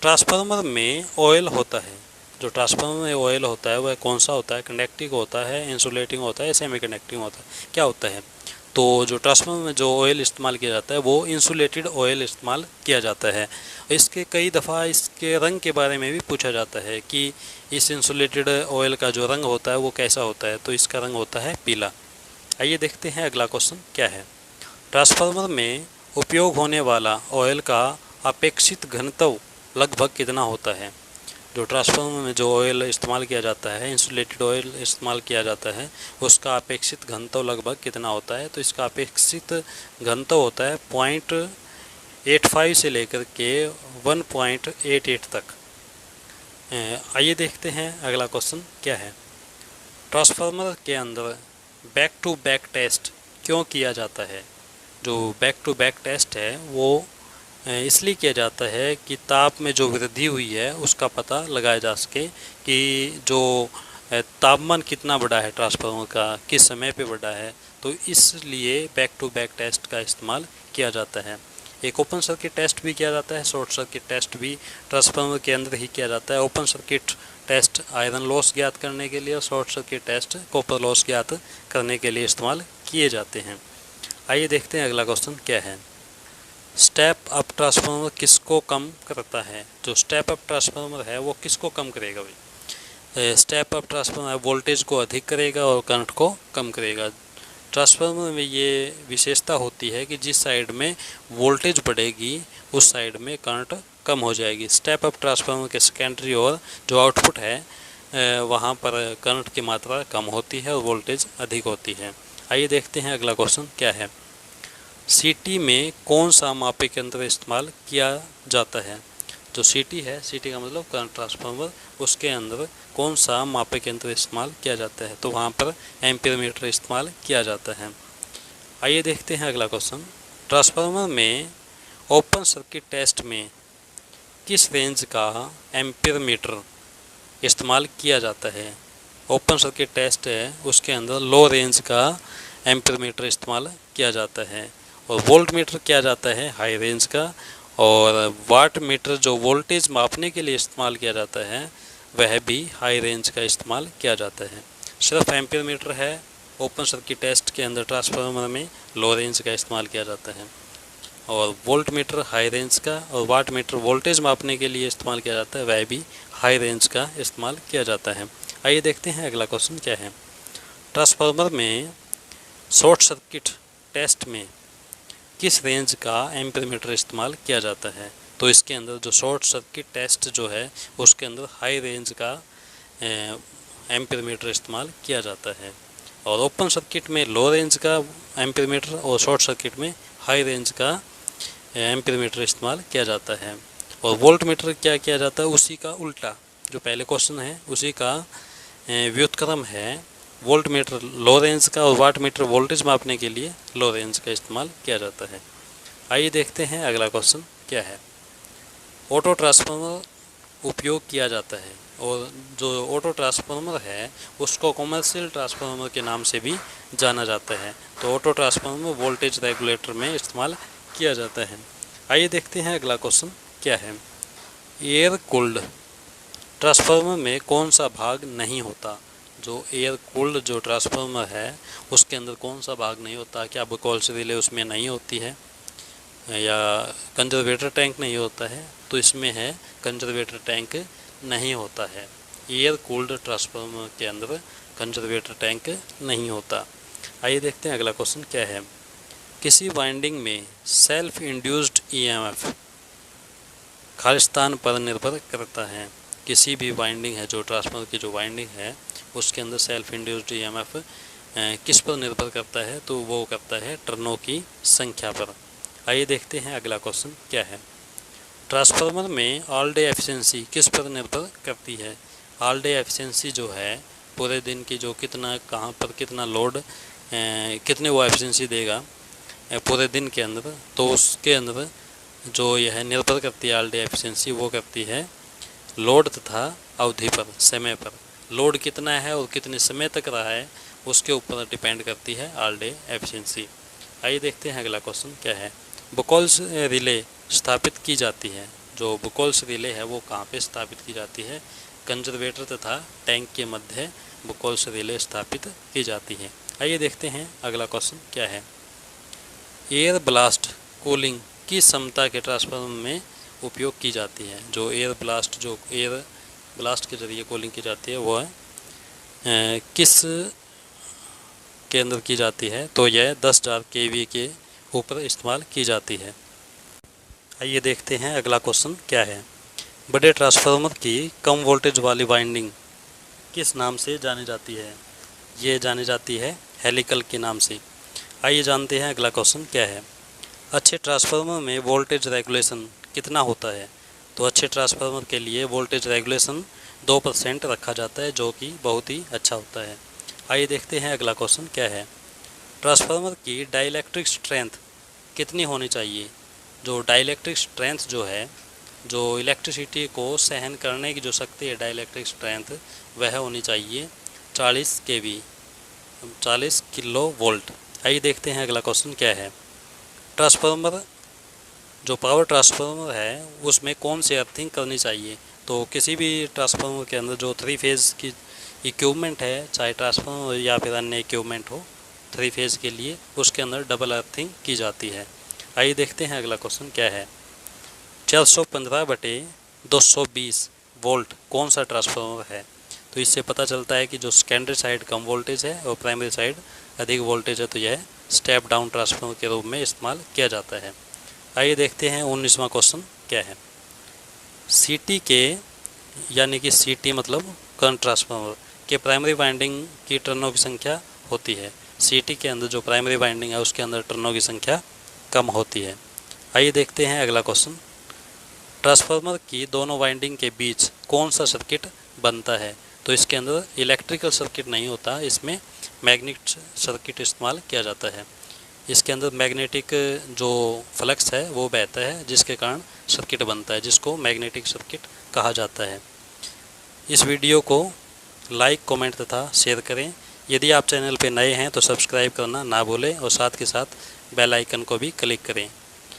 Transformer में oil होता है, जो ट्रांसफार्मर में ऑयल होता है वह कौन सा होता है? कंडक्टिंग होता है, इंसुलेटिंग होता है, सेमी कंडक्टिंग होता है, क्या होता है? तो जो ट्रांसफार्मर में जो ऑयल इस्तेमाल किया जाता है वो इंसुलेटेड ऑयल इस्तेमाल किया जाता है। इसके कई दफ़ा इसके रंग के बारे में भी पूछा जाता है कि इस इंसुलेटेड ऑयल का जो रंग होता है वो कैसा होता है, तो इसका रंग होता है पीला। आइए देखते हैं अगला क्वेश्चन क्या है। ट्रांसफार्मर में उपयोग होने वाला ऑयल का अपेक्षित घनत्व लगभग कितना होता है? जो ट्रांसफार्मर में जो ऑयल इस्तेमाल किया जाता है, इंसुलेटेड ऑयल इस्तेमाल किया जाता है, उसका अपेक्षित घनत्व लगभग कितना होता है? तो इसका अपेक्षित घनत्व होता है 0.85 से लेकर के 1.88 तक। आइए देखते हैं अगला क्वेश्चन क्या है। ट्रांसफार्मर के अंदर बैक टू बैक टेस्ट क्यों किया जाता है? जो बैक टू बैक टेस्ट है वो इसलिए किया जाता है कि ताप में जो वृद्धि हुई है उसका पता लगाया जा सके कि जो तापमान कितना बढ़ा है ट्रांसफार्मर का, किस समय पे बढ़ा है, तो इसलिए बैक टू बैक टेस्ट का इस्तेमाल किया जाता है। एक ओपन सर्किट टेस्ट भी किया जाता है, शॉर्ट सर्किट टेस्ट भी ट्रांसफार्मर के अंदर ही किया जाता है। Open circuit test iron loss ज्ञात करने के लिए और short circuit test copper loss ज्ञात करने के लिए इस्तेमाल किए जाते हैं। आइए देखते हैं अगला क्वेश्चन क्या है। स्टेप अप ट्रांसफार्मर किसको कम करता है? जो स्टेप अप ट्रांसफार्मर है वो किसको कम करेगा भाई? स्टेप अप ट्रांसफार्मर वोल्टेज को अधिक करेगा और करंट को कम करेगा। ट्रांसफार्मर में ये विशेषता होती है कि जिस साइड में वोल्टेज बढ़ेगी उस साइड में करंट कम हो जाएगी। स्टेप अप ट्रांसफार्मर के सेकेंडरी और जो आउटपुट है वहाँ पर करंट की मात्रा कम होती है और वोल्टेज अधिक होती है। आइए देखते हैं अगला क्वेश्चन क्या है। सीटी में कौन सा मापक यंत्र इस्तेमाल किया जाता है? जो सीटी है, सीटी का मतलब करंट ट्रांसफार्मर, उसके अंदर कौन सा मापक यंत्र इस्तेमाल किया जाता है? तो वहाँ पर एम्पीयर मीटर इस्तेमाल किया जाता है। आइए देखते हैं अगला क्वेश्चन। ट्रांसफार्मर में ओपन सर्किट टेस्ट में किस रेंज का एम्पीयर मीटर इस्तेमाल किया जाता है? ओपन सर्किट टेस्ट है उसके अंदर लो रेंज का एम्पीयर मीटर इस्तेमाल किया जाता है और वोल्ट मीटर किया जाता है हाई रेंज का, और वाट मीटर जो वोल्टेज मापने के लिए इस्तेमाल किया जाता है वह भी हाई रेंज का इस्तेमाल किया जाता है। सिर्फ एम्पीयर मीटर है ओपन सर्किट टेस्ट के अंदर ट्रांसफार्मर में लो रेंज का इस्तेमाल किया जाता है, और वोल्ट मीटर हाई रेंज का और वाट मीटर वोल्टेज मापने के लिए इस्तेमाल किया जाता है, वह भी हाई रेंज का इस्तेमाल किया जाता है। आइए देखते हैं अगला क्वेश्चन क्या है। ट्रांसफार्मर में शॉर्ट सर्किट टेस्ट में किस रेंज का एम्पीयर मीटर इस्तेमाल किया जाता है? तो इसके अंदर जो शॉर्ट सर्किट टेस्ट जो है उसके अंदर हाई रेंज का एम्पीयर मीटर इस्तेमाल किया जाता है, और ओपन सर्किट में लो रेंज का एम्पीयर मीटर और शॉर्ट सर्किट में हाई रेंज का एम्पीयर मीटर इस्तेमाल किया जाता है। और वोल्ट मीटर क्या किया जाता है? उसी का उल्टा, जो पहले क्वेश्चन है उसी का व्युत्क्रम है। वोल्ट मीटर लो रेंज का और वाट मीटर वोल्टेज मापने के लिए लो रेंज का इस्तेमाल किया जाता है। आइए देखते हैं अगला क्वेश्चन क्या है। ऑटो ट्रांसफार्मर उपयोग किया जाता है, और जो ऑटो ट्रांसफार्मर है उसको कॉमर्शियल ट्रांसफार्मर के नाम से भी जाना जाता है। तो ऑटो ट्रांसफार्मर वोल्टेज रेगुलेटर में इस्तेमाल किया जाता है। आइए देखते हैं अगला क्वेश्चन क्या है। एयर कूल्ड ट्रांसफार्मर में कौन सा भाग नहीं होता? जो एयर कूल्ड जो ट्रांसफार्मर है उसके अंदर कौन सा भाग नहीं होता? क्या बकौल्स रिले उसमें नहीं होती है, या कंजर्वेटर टैंक नहीं होता है? तो इसमें है कंजर्वेटर टैंक नहीं होता है। एयर कूल्ड ट्रांसफार्मर के अंदर कंजर्वेटर टैंक नहीं होता। आइए देखते हैं अगला क्वेश्चन क्या है। किसी वाइंडिंग में सेल्फ इंड्यूस्ड ईएमएफ खालिस्तान पर निर्भर करता है? किसी भी वाइंडिंग है, जो ट्रांसफार्मर की जो वाइंडिंग है उसके अंदर सेल्फ इंड्यूस्ड ईएमएफ किस पर निर्भर करता है? तो वो करता है टर्नों की संख्या पर। आइए देखते हैं अगला क्वेश्चन क्या है। ट्रांसफार्मर में ऑल डे एफिशिएंसी किस पर निर्भर करती है? ऑल डे एफिशिएंसी जो है पूरे दिन की जो कितना कहाँ पर कितना लोड कितने वो एफिशिएंसी देगा पूरे दिन के अंदर, तो उसके अंदर जो यह निर्भर करती है ऑल डे एफिशिएंसी, वो करती है लोड तथा अवधि पर, समय पर। लोड कितना है और कितने समय तक रहा है उसके ऊपर डिपेंड करती है ऑल डे एफिशिएंसी। आइए देखते हैं अगला क्वेश्चन क्या है। बकौल्स रिले स्थापित की जाती है जो बुकोल्स रिले है वो कहाँ पे स्थापित की जाती है? कंजर्वेटर तथा टैंक के मध्य बुकोल्स रिले स्थापित की जाती है। आइए देखते हैं अगला क्वेश्चन क्या है। एयर ब्लास्ट कूलिंग किस क्षमता के ट्रांसफार्मर में उपयोग की जाती है? जो एयर ब्लास्ट के जरिए कूलिंग की जाती है वो किस के अंदर की जाती है? तो यह 10,000 kVA के ऊपर इस्तेमाल की जाती है। आइए देखते हैं अगला क्वेश्चन क्या है। बड़े ट्रांसफार्मर की कम वोल्टेज वाली वाइंडिंग किस नाम से जानी जाती है? ये जानी जाती है हेलिकल के नाम से। आइए जानते हैं अगला क्वेश्चन क्या है। अच्छे ट्रांसफार्मर में वोल्टेज रेगुलेशन कितना होता है? तो अच्छे ट्रांसफार्मर के लिए वोल्टेज रेगुलेशन 2% रखा जाता है, जो कि बहुत ही अच्छा होता है। आइए देखते हैं अगला क्वेश्चन क्या है। ट्रांसफार्मर की डाइलेक्ट्रिक स्ट्रेंथ कितनी होनी चाहिए? जो डाइलेक्ट्रिक स्ट्रेंथ जो है, जो इलेक्ट्रिसिटी को सहन करने की जो शक्ति है डाइलेक्ट्रिक स्ट्रेंथ, वह होनी चाहिए 40 kV 40 किलो वोल्ट। आइए देखते हैं अगला क्वेश्चन क्या है। ट्रांसफार्मर जो पावर ट्रांसफार्मर है उसमें कौन सी अर्थिंग करनी चाहिए? तो किसी भी ट्रांसफार्मर के अंदर जो 3 फेज़ की इक्विपमेंट है, चाहे ट्रांसफार्मर या फिर अन्य इक्विपमेंट हो 3 फेज़ के लिए, उसके अंदर डबल अर्थिंग की जाती है। आइए देखते हैं अगला क्वेश्चन क्या है। 415/220 वोल्ट कौन सा ट्रांसफार्मर है? तो इससे पता चलता है कि जो सेकेंडरी साइड कम वोल्टेज है और प्राइमरी साइड अधिक वोल्टेज है, तो यह स्टेप डाउन ट्रांसफार्मर के रूप में इस्तेमाल किया जाता है। आइए देखते हैं 19वां क्वेश्चन क्या है। सीटी के यानी कि सीटी मतलब करंट ट्रांसफार्मर के प्राइमरी वाइंडिंग की टर्नों की संख्या होती है। सीटी के अंदर जो प्राइमरी वाइंडिंग है उसके अंदर टर्नों की संख्या कम होती है। आइए देखते हैं अगला क्वेश्चन। ट्रांसफार्मर की दोनों वाइंडिंग के बीच कौन सा सर्किट बनता है? तो इसके अंदर इलेक्ट्रिकल सर्किट नहीं होता, इसमें मैग्नेटिक सर्किट इस्तेमाल किया जाता है। इसके अंदर मैग्नेटिक जो फ्लक्स है वो बहता है, जिसके कारण सर्किट बनता है, जिसको मैग्नेटिक सर्किट कहा जाता है। इस वीडियो को लाइक, कमेंट तथा शेयर करें। यदि आप चैनल पर नए हैं तो सब्सक्राइब करना ना भूलें और साथ के साथ बेल आइकन को भी क्लिक करें।